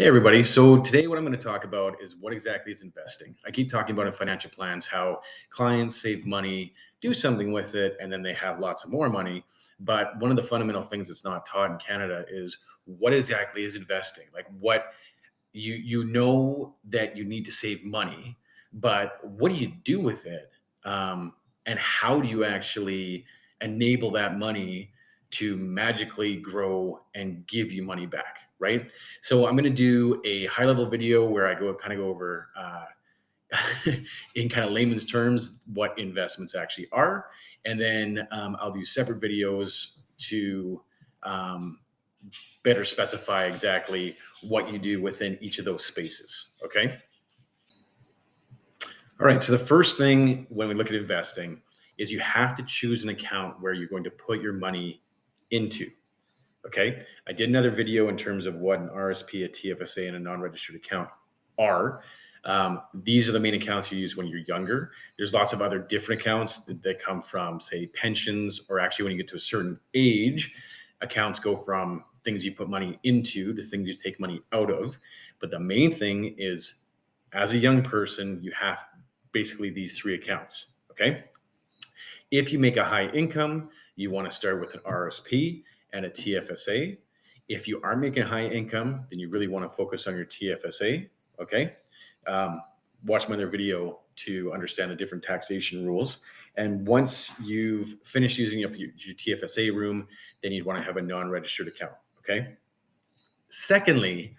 Hey, everybody. So, today, what I'm going to talk about is what exactly is investing. I keep talking about in financial plans how clients save money, do something with it, and then they have lots of more money. But one of the fundamental things that's not taught in Canada is what exactly is investing. Like, what you know that you need to save money, but what do you do with it? And how do you actually enable that money to magically grow and give you money back, right? So I'm going to do a high level video where I go over in kind of layman's terms what investments actually are, and then I'll do separate videos to um, better specify exactly what you do within each of those spaces. Okay. All right. So the first thing when we look at investing is you have to choose an account where you're going to put your money into. Okay. I did another video in terms of what an RSP, a TFSA, and a non-registered account are. These are the main accounts you use when you're younger. There's lots of other different accounts that come from, say, pensions, or actually when you get to a certain age, accounts go from things you put money into to things you take money out of. But the main thing is, as a young person, you have basically these three accounts. Okay. If you make a high income, you want to start with an RSP and a TFSA. If you are making high income, then you really want to focus on your TFSA. Okay. Um, Watch my other video to understand the different taxation rules. And once you've finished using up your TFSA room, then you'd want to have a non-registered account. Okay. Secondly,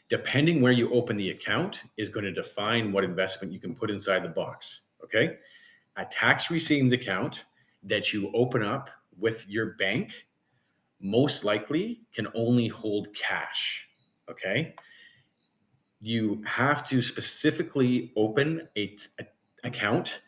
depending where you open the account is going to define what investment you can put inside the box. Okay. A tax-free savings account that you open up with your bank most likely can only hold cash. Okay. You have to specifically open a account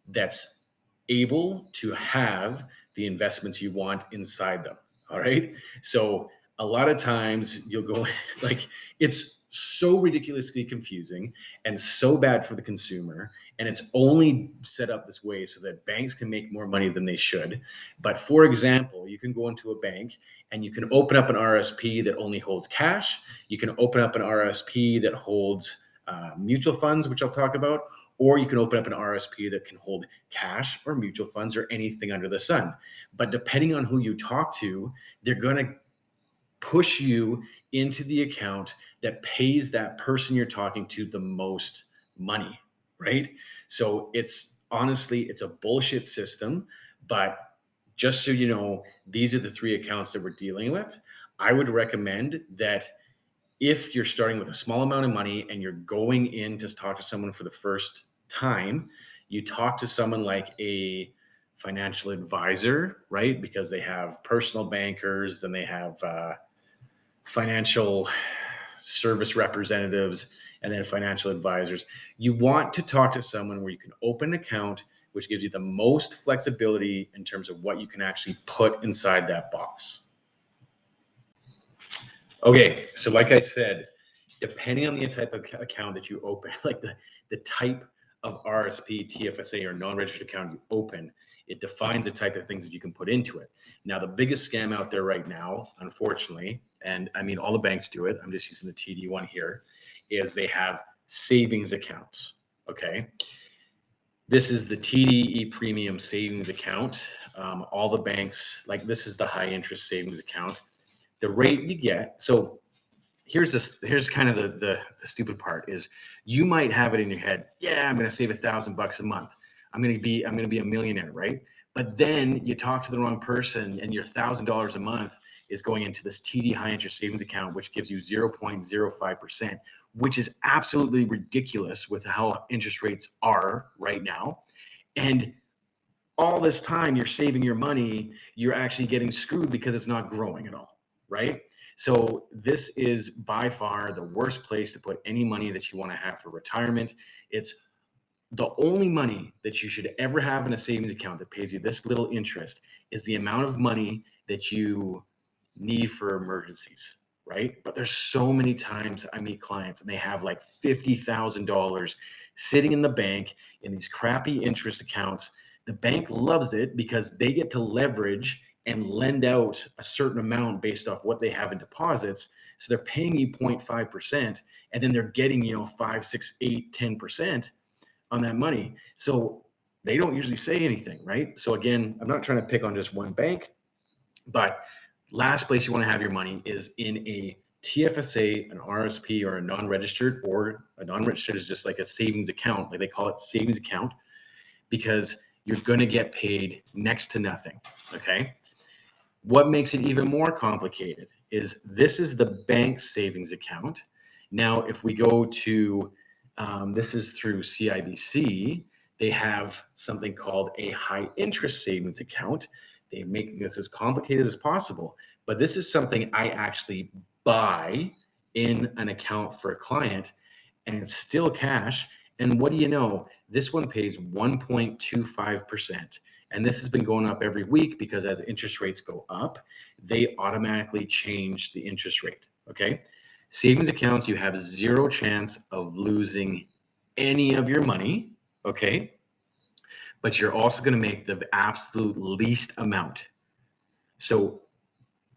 that's able to have the investments you want inside them. All right. So a lot of times you'll go like, it's so ridiculously confusing and so bad for the consumer. And it's only set up this way so that banks can make more money than they should. But for example, you can go into a bank and you can open up an RSP that only holds cash. You can open up an RSP that holds mutual funds, which I'll talk about, or you can open up an RSP that can hold cash or mutual funds or anything under the sun. But depending on who you talk to, they're going to push you into the account that pays that person you're talking to the most money, right? So it's honestly, it's a bullshit system, but just so you know, these are the three accounts that we're dealing with. I would recommend that if you're starting with a small amount of money and you're going in to talk to someone for the first time, you talk to someone like a financial advisor, right? Because they have personal bankers, then they have financial service representatives, and then financial advisors. You want to talk to someone where you can open an account, which gives you the most flexibility in terms of what you can actually put inside that box. Okay, so like I said, depending on the type of account that you open, like the type of RSP, TFSA, or non-registered account you open, it defines the type of things that you can put into it. Now, the biggest scam out there right now, unfortunately, and I mean, all the banks do it, I'm just using the TD one here, is they have savings accounts. Okay. This is the TD Premium Savings Account. All the banks, like this is the high interest savings account. The rate you get, so here's kind of the stupid part is you might have it in your head, yeah, I'm going to save $1,000 a month. I'm going to be a millionaire, right? But then you talk to the wrong person and your $1,000 a month is going into this TD high interest savings account, which gives you 0.05%, which is absolutely ridiculous with how interest rates are right now. And all this time you're saving your money, you're actually getting screwed because it's not growing at all, right? So this is by far the worst place to put any money that you want to have for retirement. It's the only money that you should ever have in a savings account that pays you this little interest is the amount of money that you need for emergencies, right? But there's so many times I meet clients and they have like $50,000 sitting in the bank in these crappy interest accounts. The bank loves it because they get to leverage and lend out a certain amount based off what they have in deposits. So they're paying you 0.5%, and then they're getting, 5, 6, 8, 10% on that money. So they don't usually say anything, right? So again, I'm not trying to pick on just one bank, but last place you want to have your money is in a TFSA, an RSP, or a non-registered, or a non-registered is just like a savings account, like they call it savings account, because you're going to get paid next to nothing. Okay. What makes it even more complicated is this is the bank savings account. Now, if we go to, this is through CIBC, they have something called a high interest savings account. They make this as complicated as possible, but this is something I actually buy in an account for a client, and it's still cash. And what do you know? This one pays 1.25%. And this has been going up every week because as interest rates go up, they automatically change the interest rate. Okay. Savings accounts, you have zero chance of losing any of your money. Okay. But you're also going to make the absolute least amount. So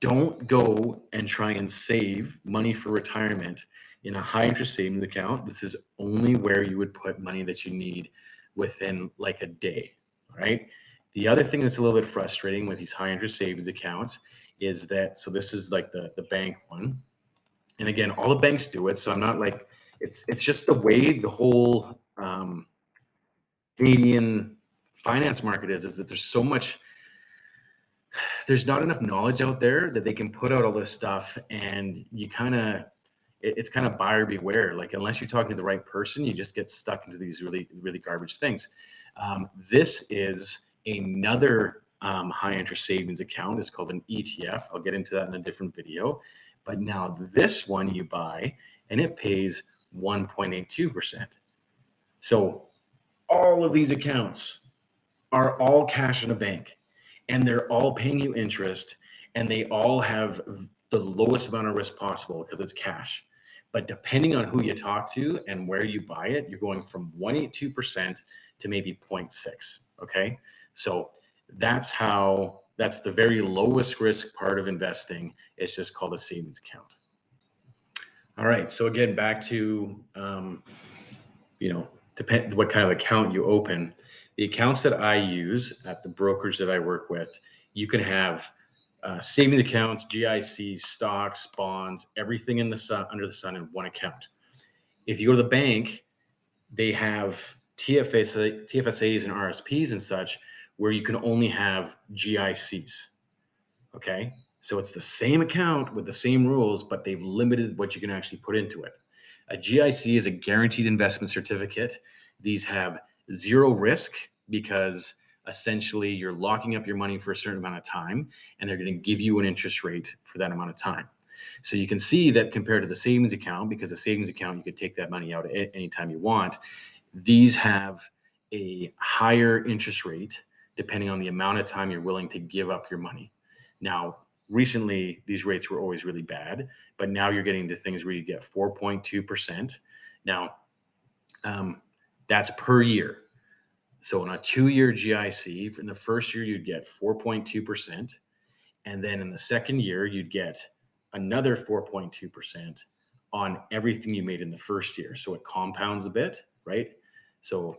don't go and try and save money for retirement in a high interest savings account. This is only where you would put money that you need within like a day. All right. The other thing that's a little bit frustrating with these high interest savings accounts is that, so this is like the bank one. And again, all the banks do it. So I'm not like, it's just the way the whole Canadian finance market is that there's not enough knowledge out there that they can put out all this stuff, and it's kind of buyer beware. Like unless you're talking to the right person, you just get stuck into these really, really garbage things. This is another high interest savings account. It's called an ETF. I'll get into that in a different video. But now this one you buy and it pays 1.82%. So all of these accounts are all cash in a bank, and they're all paying you interest, and they all have the lowest amount of risk possible because it's cash. But depending on who you talk to and where you buy it, you're going from 1.82% to maybe 0.6. Okay. So that's the very lowest risk part of investing. It's just called a savings account. All right. So again, back to, depend what kind of account you open. The accounts that I use at the brokers that I work with, you can have savings accounts, GICs, stocks, bonds, everything in the sun, under the sun in one account. If you go to the bank, they have TFSAs and RSPs and such where you can only have GICs. Okay. So it's the same account with the same rules, but they've limited what you can actually put into it. A GIC is a guaranteed investment certificate. These have zero risk because essentially you're locking up your money for a certain amount of time, and they're going to give you an interest rate for that amount of time. So you can see that compared to the savings account, because the savings account, you could take that money out at any time you want. These have a higher interest rate depending on the amount of time you're willing to give up your money. Now, recently, these rates were always really bad, but now you're getting to things where you get 4.2%. Now, that's per year. So in a 2-year GIC, in the first year, you'd get 4.2%. And then in the second year, you'd get another 4.2% on everything you made in the first year. So it compounds a bit, right? So,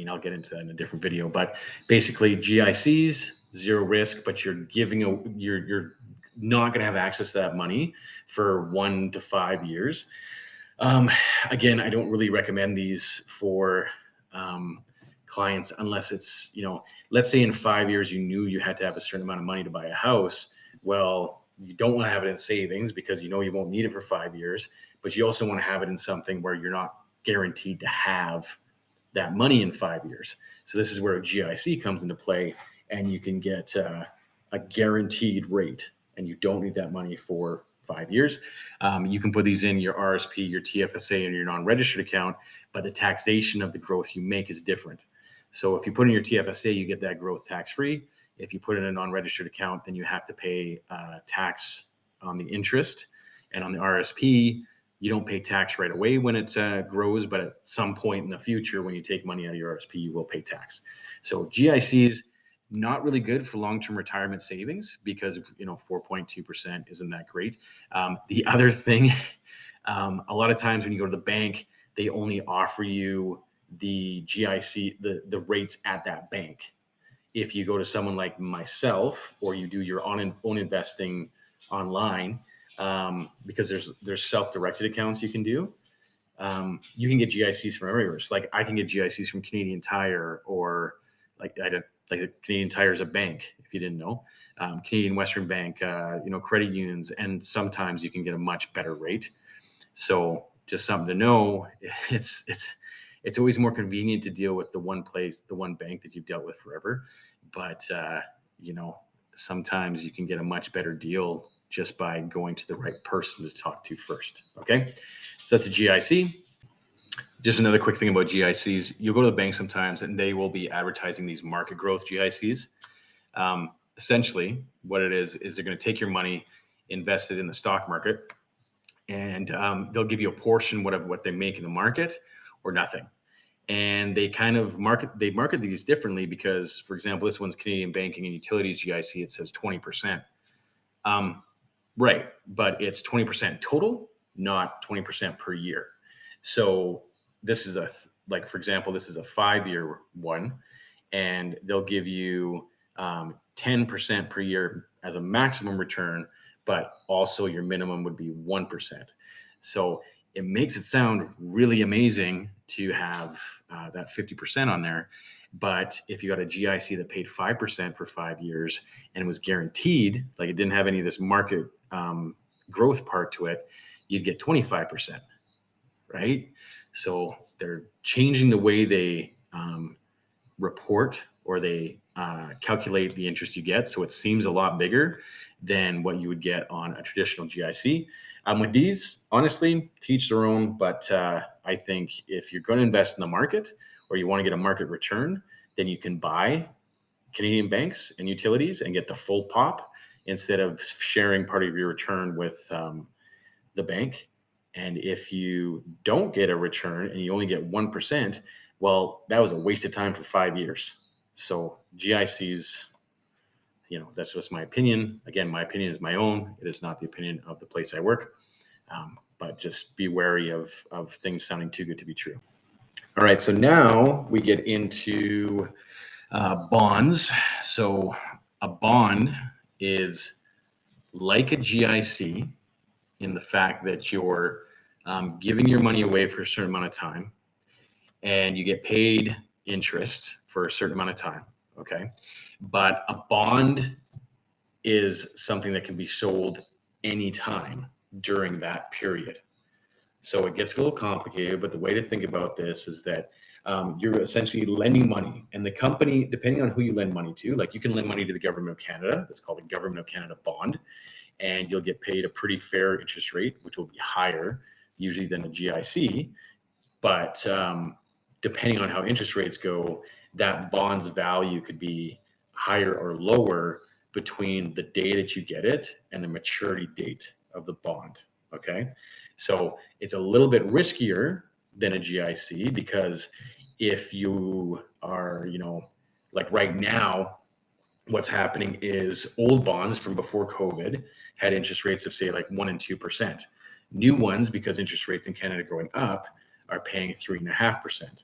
I'll get into that in a different video, but basically GICs, zero risk, but you're not going to have access to that money for 1 to 5 years. Again, I don't really recommend these for clients unless it's, let's say in 5 years you knew you had to have a certain amount of money to buy a house. Well, you don't want to have it in savings because you won't need it for 5 years, but you also want to have it in something where you're not guaranteed to have that money in 5 years. So this is where a GIC comes into play, and you can get a guaranteed rate, and you don't need that money for 5 years. You can put these in your RSP, your TFSA, and your non-registered account, but the taxation of the growth you make is different. So if you put in your TFSA, you get that growth tax-free. If you put in a non-registered account, then you have to pay tax on the interest. And on the RSP, you don't pay tax right away when it grows, but at some point in the future, when you take money out of your RSP, you will pay tax. So GICs, not really good for long-term retirement savings because 4.2% isn't that great. The other thing, a lot of times when you go to the bank, they only offer you the GIC, the rates at that bank. If you go to someone like myself, or you do your own investing online, because there's self-directed accounts you can do. You can get GICs from everywhere. So like I can get GICs from Canadian Tire, or like Canadian Tire is a bank, if you didn't know, Canadian Western Bank, credit unions, and sometimes you can get a much better rate. So just something to know. It's always more convenient to deal with the one bank that you've dealt with forever. But sometimes you can get a much better deal just by going to the right person to talk to first. Okay, so that's a GIC. Just another quick thing about GICs. You'll go to the bank sometimes and they will be advertising these market growth GICs. Essentially, what it is they're going to take your money, invest it in the stock market, and they'll give you a portion of what they make in the market or nothing. And they kind of market these differently because, for example, this one's Canadian Banking and Utilities GIC. It says 20%. Right, but it's 20% total, not 20% per year. So this is for example, this is a 5-year one, and they'll give you 10% per year as a maximum return, but also your minimum would be 1%. So it makes it sound really amazing to have that 50% on there. But if you got a GIC that paid 5% for 5 years and was guaranteed, like it didn't have any of this market growth part to it, you'd get 25%, right? So they're changing the way they report, or they calculate the interest you get. So it seems a lot bigger than what you would get on a traditional GIC. With these, honestly, teach their own. But I think if you're going to invest in the market, or you want to get a market return, then you can buy Canadian banks and utilities and get the full pop instead of sharing part of your return with the bank. And if you don't get a return and you only get 1%, well, that was a waste of time for 5 years. So GICs, that's just my opinion. Again, my opinion is my own. It is not the opinion of the place I work. But just be wary of things sounding too good to be true. All right, so now we get into bonds. So a bond is like a GIC in the fact that you're giving your money away for a certain amount of time, and you get paid interest for a certain amount of time. Okay. But a bond is something that can be sold anytime during that period. So it gets a little complicated, but the way to think about this is that you're essentially lending money, and the company, depending on who you lend money to, like you can lend money to the Government of Canada. It's called a Government of Canada bond, and you'll get paid a pretty fair interest rate, which will be higher usually than a GIC. But depending on how interest rates go, that bond's value could be higher or lower between the day that you get it and the maturity date of the bond. Okay. So it's a little bit riskier than a GIC, because if you are, like right now, what's happening is old bonds from before COVID had interest rates of say like 1% and 2%. New ones, because interest rates in Canada are going up, are paying 3.5%.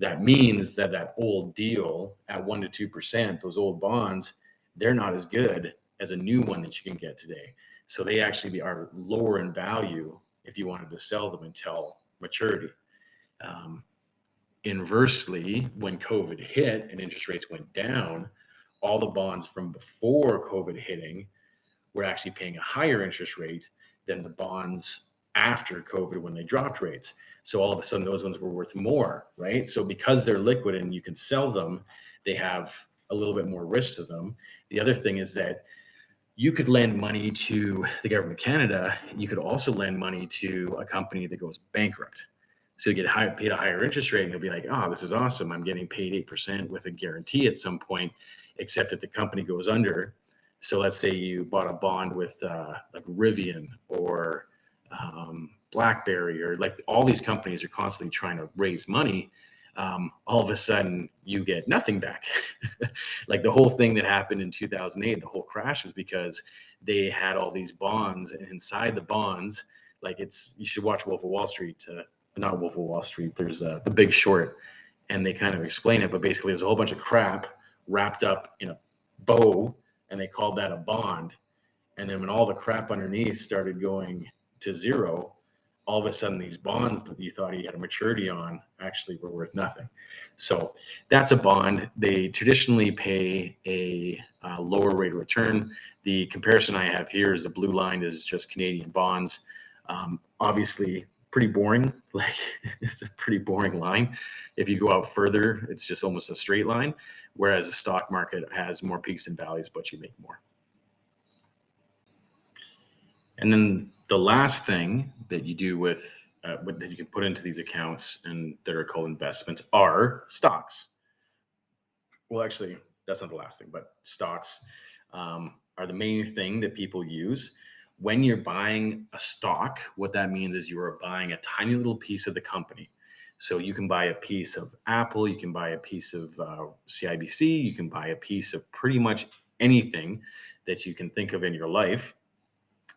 That means that old deal at 1% to 2%, those old bonds, they're not as good as a new one that you can get today. So they actually are lower in value if you wanted to sell them until maturity. Inversely, when COVID hit and interest rates went down, all the bonds from before COVID hitting were actually paying a higher interest rate than the bonds after COVID when they dropped rates. So all of a sudden those ones were worth more, right? So because they're liquid and you can sell them, they have a little bit more risk to them. The other thing is that you could lend money to the Government of Canada. You could also lend money to a company that goes bankrupt. So you get paid a higher interest rate, and you'll be like, oh, this is awesome. I'm getting paid 8% with a guarantee at some point, except that the company goes under. So let's say you bought a bond with like Rivian or BlackBerry, or like all these companies are constantly trying to raise money. all of a sudden you get nothing back. Like the whole thing that happened in 2008, the whole crash was because they had all these bonds, and inside the bonds, like you should watch Wolf of Wall Street, not Wolf of Wall Street. There's The Big Short, and they kind of explain it. But basically, there's a whole bunch of crap wrapped up in a bow, and they called that a bond. And then when all the crap underneath started going to zero, all of a sudden these bonds that you thought you had a maturity on actually were worth nothing. So that's a bond. They traditionally pay a lower rate of return. The comparison I have here is the blue line is just Canadian bonds. Obviously, pretty boring. Like it's a pretty boring line. If you go out further, it's just almost a straight line. Whereas the stock market has more peaks and valleys, but you make more. And then the last thing that you do with that you can put into these accounts and that are called investments are stocks. Well, actually, that's not the last thing, but stocks are the main thing that people use. When you're buying a stock, what that means is you are buying a tiny little piece of the company. So you can buy a piece of Apple, you can buy a piece of CIBC, you can buy a piece of pretty much anything that you can think of in your life.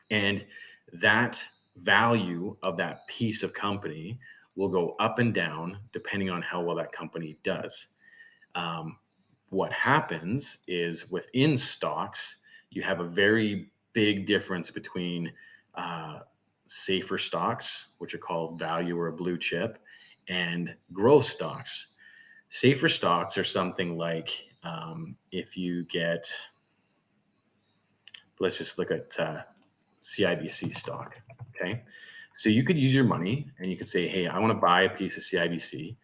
And that value of that piece of company will go up and down depending on how well that company does. What happens is within stocks, you have a very big difference between safer stocks, which are called value or a blue chip, and growth stocks. Safer stocks are something like if you get, let's just look at CIBC stock. Okay. So you could use your money and you could say, hey, I want to buy a piece of CIBC.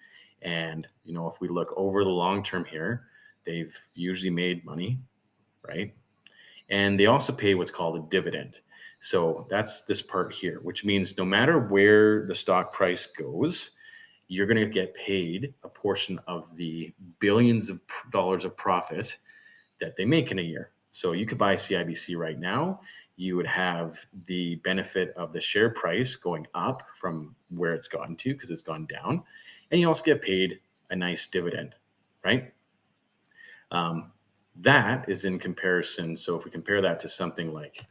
And, if we look over the long term here, they've usually made money, right? And they also pay what's called a dividend. So that's this part here, which means no matter where the stock price goes, you're going to get paid a portion of the billions of dollars of profit that they make in a year. So you could buy CIBC right now. You would have the benefit of the share price going up from where it's gotten to because it's gone down. And you also get paid a nice dividend, right? That is in comparison. So if we compare that to something like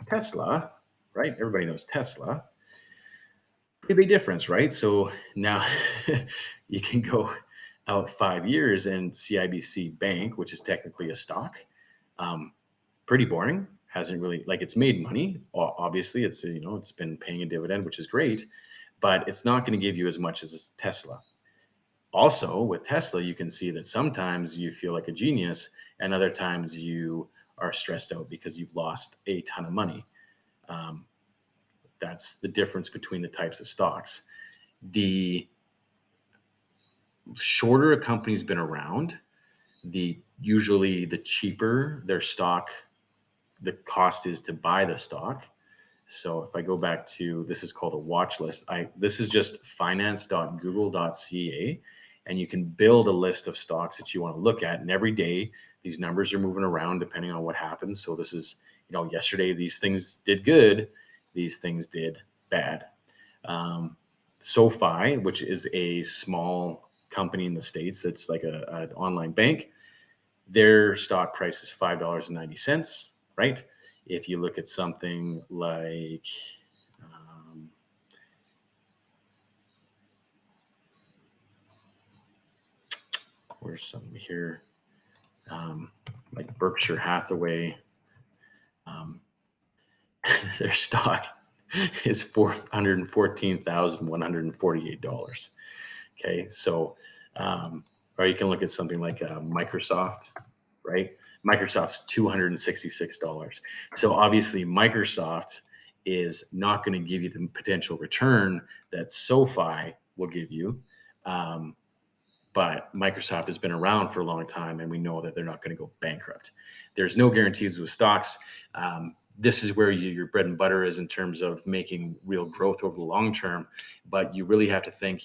Tesla, right? Everybody knows Tesla. Pretty big difference, right? So now you can go out 5 years and CIBC Bank, which is technically a stock, pretty boring. Hasn't really it's made money. Obviously, it's been paying a dividend, which is great, but it's not going to give you as much as Tesla. Also, with Tesla, you can see that sometimes you feel like a genius, and other times you are stressed out because you've lost a ton of money. That's the difference between the types of stocks. The shorter a company's been around, usually the cheaper their stock, the cost is to buy the stock. So if I go back to, this is called a watch list. This is just finance.google.ca, and you can build a list of stocks that you want to look at. And every day, these numbers are moving around depending on what happens. So this is, yesterday these things did good, these things did bad. SoFi, which is a small company in the States that's like an online bank, their stock price is $5.90, right? If you look at something like, where's some here, like Berkshire Hathaway, their stock is $414,148. Okay, so, or you can look at something like Microsoft, right? Microsoft's $266. So obviously Microsoft is not going to give you the potential return that SoFi will give you. But Microsoft has been around for a long time, and we know that they're not going to go bankrupt. There's no guarantees with stocks. This is where your bread and butter is in terms of making real growth over the long term. But you really have to think,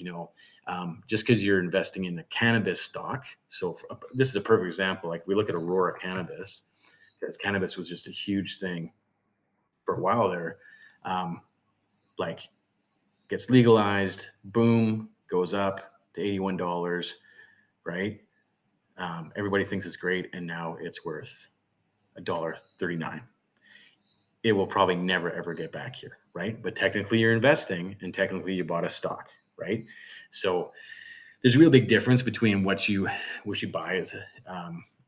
just because you're investing in a cannabis stock. So this is a perfect example. Like if we look at Aurora Cannabis, because cannabis was just a huge thing for a while there. Like gets legalized, boom, goes up, to $81, right? Everybody thinks it's great, and now it's worth $1.39. It will probably never ever get back here, right? But technically you're investing, and technically you bought a stock, right? So there's a real big difference between what you buy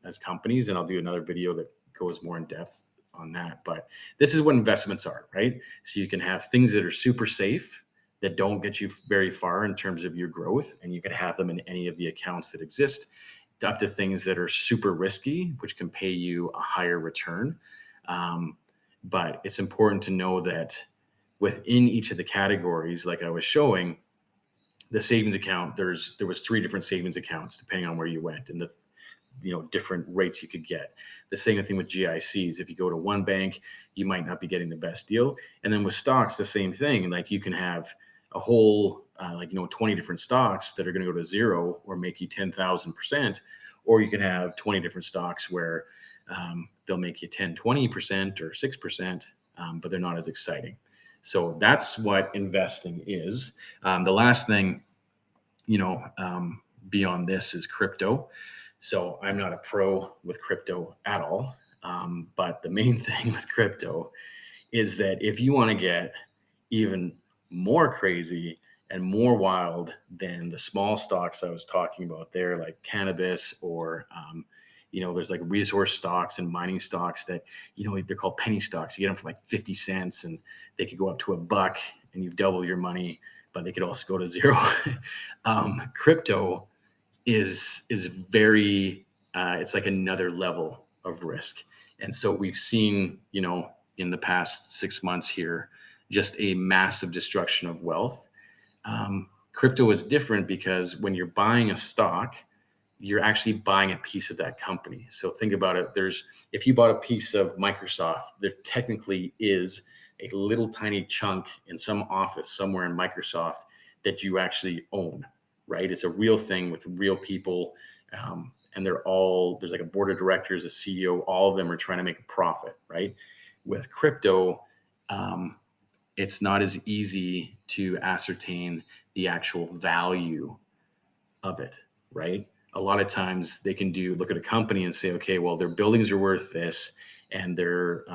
as companies, and I'll do another video that goes more in depth on that. But this is what investments are, right? So you can have things that are super safe that don't get you very far in terms of your growth, and you can have them in any of the accounts that exist, up to things that are super risky, which can pay you a higher return. But it's important to know that within each of the categories, like I was showing, the savings account, there was 3 different savings accounts depending on where you went, and the different rates you could get. The same thing with GICs. If you go to one bank, you might not be getting the best deal. And then with stocks, the same thing. Like you can have a whole 20 different stocks that are going to go to zero or make you 10,000%, or you can have 20 different stocks where they'll make you 10, 20% or 6%, but they're not as exciting. So that's what investing is. The last thing, beyond this is crypto. So I'm not a pro with crypto at all. But the main thing with crypto is that if you want to get even more crazy and more wild than the small stocks I was talking about there, like cannabis or, there's like resource stocks and mining stocks that, they're called penny stocks. You get them for like 50 cents and they could go up to $1 and you've doubled your money, but they could also go to zero. Crypto is very, it's like another level of risk. And so we've seen, in the past 6 months here, just a massive destruction of wealth. Crypto is different because when you're buying a stock, you're actually buying a piece of that company. So think about it. If you bought a piece of Microsoft, there technically is a little tiny chunk in some office somewhere in Microsoft that you actually own, right? It's a real thing with real people. And there's like a board of directors, a CEO, all of them are trying to make a profit, right? With crypto, it's not as easy to ascertain the actual value of it, right? A lot of times they can look at a company and say, okay, well, their buildings are worth this and their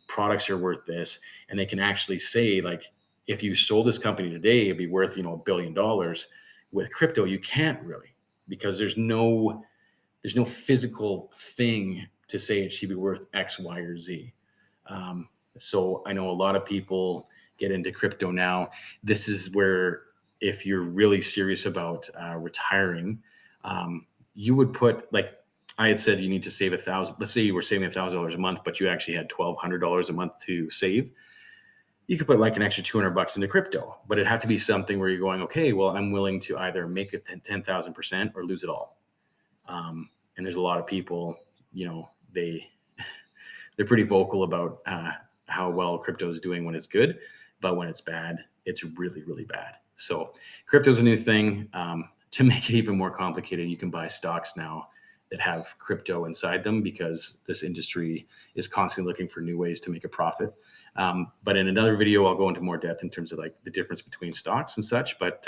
products are worth this. And they can actually say, like, if you sold this company today, it'd be worth, $1 billion. With crypto, you can't really, because there's no physical thing to say it should be worth X, Y, or Z. So I know a lot of people get into crypto now. This is where, if you're really serious about retiring, you would put, like I had said, you need to save $1,000. Let's say you were saving $1,000 a month, but you actually had $1,200 a month to save. You could put like an extra $200 into crypto, but it'd have to be something where you're going, okay, well, I'm willing to either make it 10,000% or lose it all. And there's a lot of people, they're pretty vocal about how well crypto is doing when it's good, but when it's bad, it's really, really bad. So crypto is a new thing. To make it even more complicated, you can buy stocks now that have crypto inside them because this industry is constantly looking for new ways to make a profit. But in another video, I'll go into more depth in terms of like the difference between stocks and such. But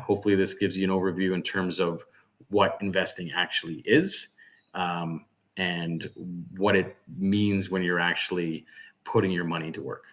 hopefully this gives you an overview in terms of what investing actually is and what it means when you're actually putting your money to work.